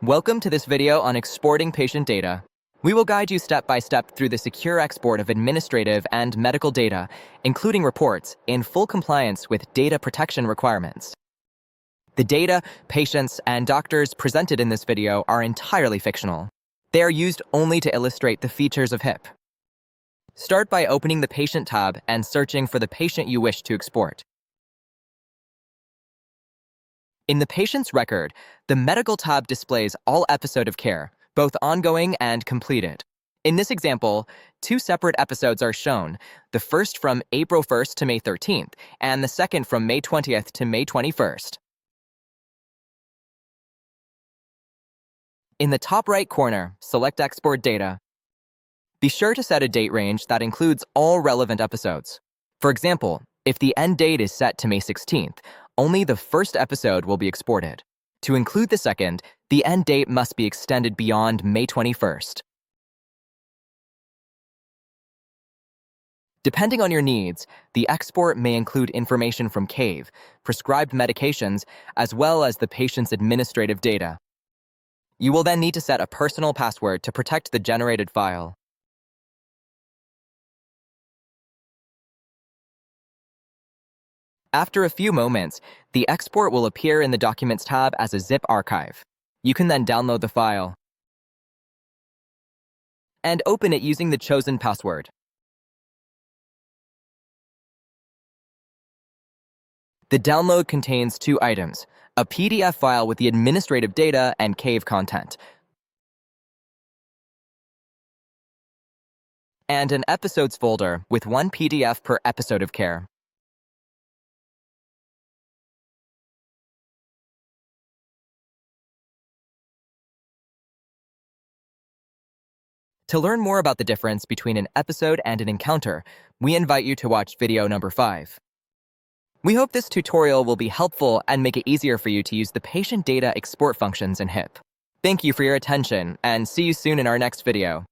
Welcome to this video on exporting patient data. We will guide you step by step through the secure export of administrative and medical data, including reports, in full compliance with data protection requirements. The data, patients, and doctors presented in this video are entirely fictional. They are used only to illustrate the features of HIP. Start by opening the Patient tab and searching for the patient you wish to export. In the patient's record, the Medical tab displays all episodes of care, both ongoing and completed. In this example, 2 separate episodes are shown, the first from April 1st to May 13th, and the second from May 20th to May 21st. In the top right corner, select Export Data. Be sure to set a date range that includes all relevant episodes. For example, if the end date is set to May 16th, only the first episode will be exported. To include the second, the end date must be extended beyond May 21st. Depending on your needs, the export may include information from Caisse, prescribed medications, as well as the patient's administrative data. You will then need to set a personal password to protect the generated file. After a few moments, the export will appear in the Documents tab as a zip archive. You can then download the file and open it using the chosen password. The download contains 2 items, a PDF file with the administrative data and Caisse content, and an episodes folder with 1 PDF per episode of care. To learn more about the difference between an episode and an encounter, we invite you to watch video number 5. We hope this tutorial will be helpful and make it easier for you to use the patient data export functions in HIP. Thank you for your attention, and see you soon in our next video.